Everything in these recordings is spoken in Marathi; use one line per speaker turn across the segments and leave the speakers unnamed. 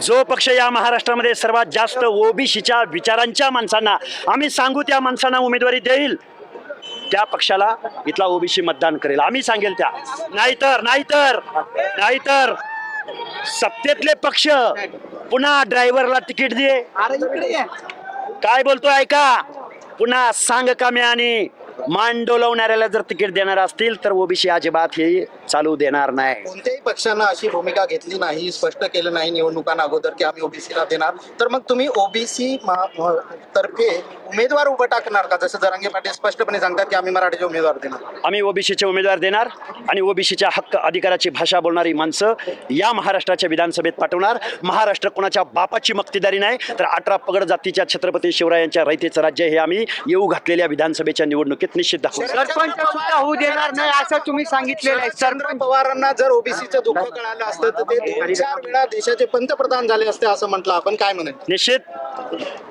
जो पक्ष या महाराष्ट्रामध्ये सर्वात जास्त ओबीसीच्या विचारांच्या माणसांना आम्ही सांगू त्या माणसांना उमेदवारी देईल त्या पक्षाला इथला ओबीसी मतदान करेल. आम्ही सांगेल त्या. नाहीतर सत्तेतले पक्ष पुन्हा ड्रायव्हरला तिकीट दे. काय बोलतोय ऐका. पुन्हा सांग कामे आणि मान डोलवणाऱ्याला जर तिकीट देणार असतील तर ओबीसी अजिबात हे चालू देणार नाही.
कोणत्याही पक्षानं अशी भूमिका घेतली नाही, स्पष्ट केलं नाही निवडणुकांना अगोदर की आम्ही ओबीसीला देणार. तर मग तुम्ही ओबीसी तर्फे उमेदवार उभं टाकणार का? जसं जरांगे पाटील स्पष्टपणे सांगतात की आम्ही मराठीचे उमेदवार देणार.
आम्ही ओबीसीचे उमेदवार देणार आणि ओबीसीच्या हक्क अधिकाराची भाषा बोलणारी माणसं या महाराष्ट्राच्या विधानसभेत पाठवणार. महाराष्ट्र कोणाच्या बापाची मक्तेदारी नाही तर 18 पगड जातीच्या छत्रपती शिवरायांच्या रयतेचं राज्य हे आम्ही येऊ घातलेल्या विधानसभेच्या निवडणुकीत निश्चित दाखवू.
सरपंच सुद्धा होऊ देणार नाही असं तुम्ही सांगितलेलं आहे.
शरद पवारांना जर ओबीसीचं दुःख कळालं असतं तर ते 2-4 वेळा देशाचे पंतप्रधान झाले असते असं म्हटलं आपण. काय म्हणेल?
निश्चित.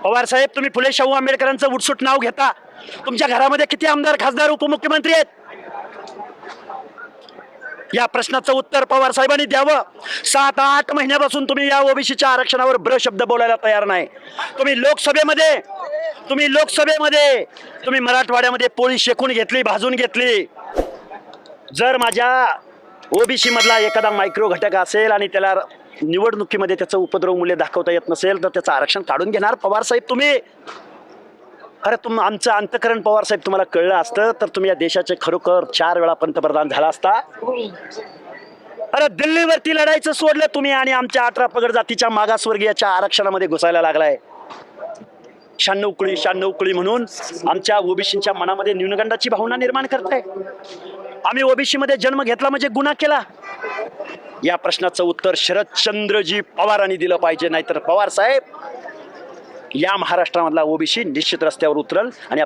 पवार साहेब, तुम्ही फुले शाहू आंबेडकरांचं उठसूट नाव घेता. तुमच्या घरामध्ये किती आमदार खासदार उपमुख्यमंत्री आहेत? या प्रश्नाचं उत्तर पवार साहेबांनी द्यावं. 7-8 महिन्यापासून तुम्ही या ओबीसीच्या आरक्षणावर ब्र शब्द बोलायला तयार नाही. तुम्ही लोकसभेमध्ये तुम्ही मराठवाड्यामध्ये पोळी शेकून घेतली, भाजून घेतली. जर माझ्या ओबीसी मधला एखादा मायक्रो घटक असेल आणि त्याला निवडणुकीमध्ये त्याचं उपद्रव मूल्य दाखवता येत नसेल तर त्याचं आरक्षण काढून घेणार पवार साहेब तुम्ही. अरे आमचं अंतकरण पवार साहेब तुम्हाला कळलं असतं तर तुम्ही या देशाचे खरोखर 4 वेळा पंतप्रधान झाला असता. अरे दिल्लीवरती लढायचं सोडलं तुम्ही आणि आमच्या 18 पगड जातीच्या मागासवर्गीयाच्या आरक्षणामध्ये घुसायला लागलाय. 96 कुळी म्हणून आमच्या ओबीसीच्या मनामध्ये न्यूनगंडाची भावना निर्माण करताय. आम्ही ओबीसी मध्ये जन्म घेतला म्हणजे गुन्हा केला. या प्रश्नाचं उत्तर शरदचंद्रजी पवारांनी दिलं पाहिजे. नाहीतर पवार साहेब या महाराष्ट्रामधला ओबीसी निश्चित रस्त्यावर उतरल आणि